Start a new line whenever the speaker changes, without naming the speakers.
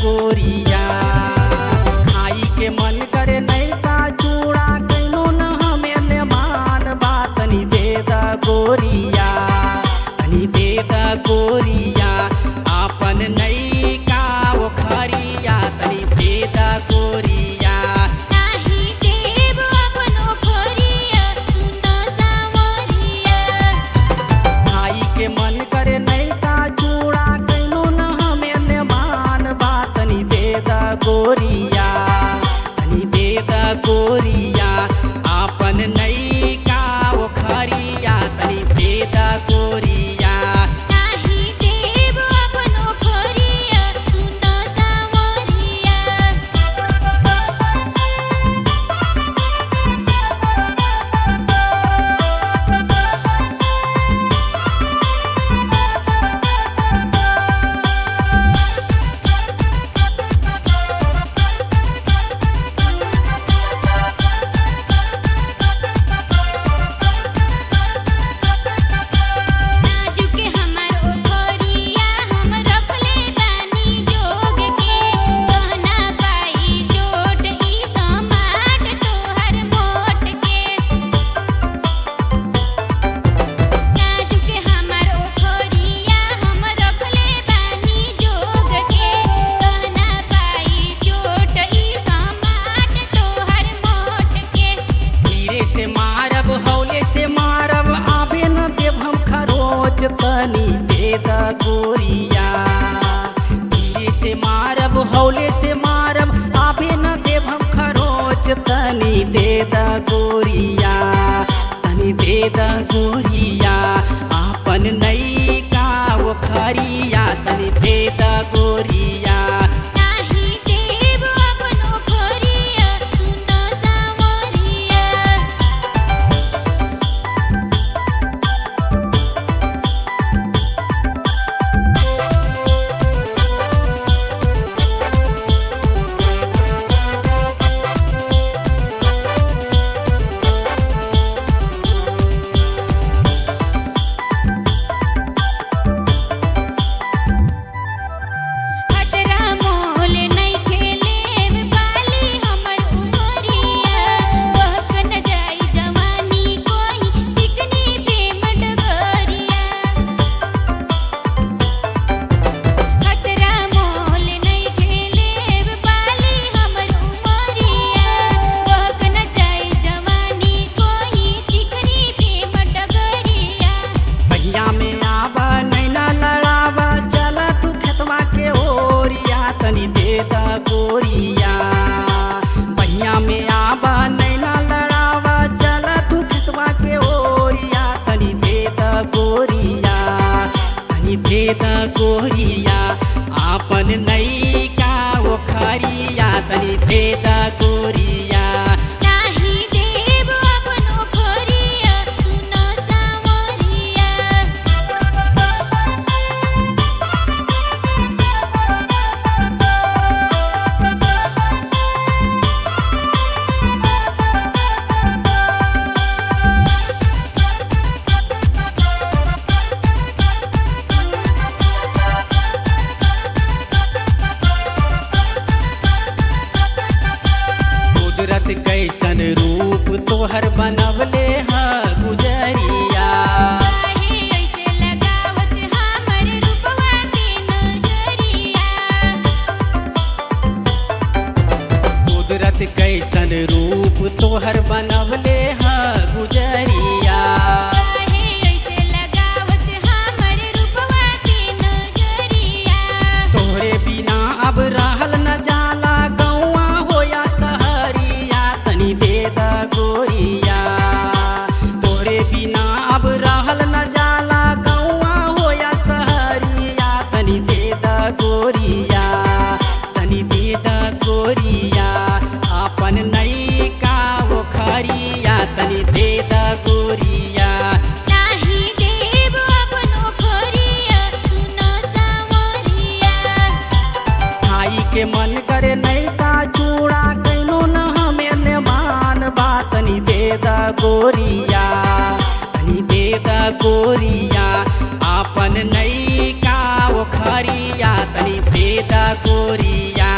गोरिया। खाई के मन करे नहीं का चूड़ा कैनो न हमें ले मान बा तनी दे दा गोरिया, तनी दे दा गोरिया आपन नहीं का वो खरिया तनी दे दा गोरिया।
नाही देव अपनो खोरिया सुनो सावरिया।
खाई के मन करे नहीं का चूड़ा कैनो न हमें ले मान बा तनी दे दा गोरिया, तनी दे दा गोरिया आपन नहीं का वो खरिया तनी दे दा गोरिया।
नाही देव अपनो खोरिया सुनो सावरिया। नाजुके हमार ओठोरिया हम रखले बानी जोग के, कहना पाई चोट ई समाट तोहर मोट के। नाजुके हमार ओठोरिया हम रखले बानी जोग के, कहना पाई चोट ई समाट तोहर मोट के।
धीरे से मारब हौले से मारब आबे न देव हम खरोच तनी दे दा गोरिया। धीरे से मारब हौले से मारब आबे न देव हम खरोच तनी दे दा गोरिया, तनी दे दा गोरिया आपन नहीं का वो खरिया तनी दे दा गोरिया।
नाही देव अपनो खोरिया सुनो सावरिया। खतरा मोल नहीं खेलेव बाली हमर उमरिया, बहक न जाई जवानी कोई चिकनी प्रेम डगरिया। खतरा मोल नहीं खेलेव बाली हमर उमरिया, बहक न जाई जवानी कोई चिकनी प्रेम डगरिया।
पहिया में आवा नैना लड़ावा चला तू खेतवा के ओरिया तनी दे दा गोरिया। पहिया में आवा नैना लड़ावा चला तू खेतवा के ओरिया तनी दे दा गोरिया, तनी दे दा गोरिया आपन नहीं का वो खरिया तनी दे दा गोरिया।
नाही देव अपनो खोरिया सुनो सावरिया।
कुदरत कैसन रूप तोहर बनवले ह गुजरिया।
काहे ऐसे लगावत हमर रूपवा के नजरिया।
कुदरत कैसन रूप तोहर बनवले ह गुजरिया।
काहे ऐसे लगावत हमर रूपवा के नजरिया।
तोहरे बिना अब रहल न जाला गौआ होया सहरिया तनी दे दा गोरिया। तोहरे बिना अब रहल न जाला गौआ होया सहरिया तनी दे दा गोरिया, तनी दे दा गोरिया आपन नहीं का वो खरिया तनी दे दा गोरिया।
नाही देव अपनो खोरिया सुनो सावरिया।
खाई के मन करे नहीं का चूड़ा कैनो न हमें ले मान बा तनी दे दा गोरिया, तनी दे दा गोरिया आपन नहीं का वो पोखरिया तनी भेद कोरिया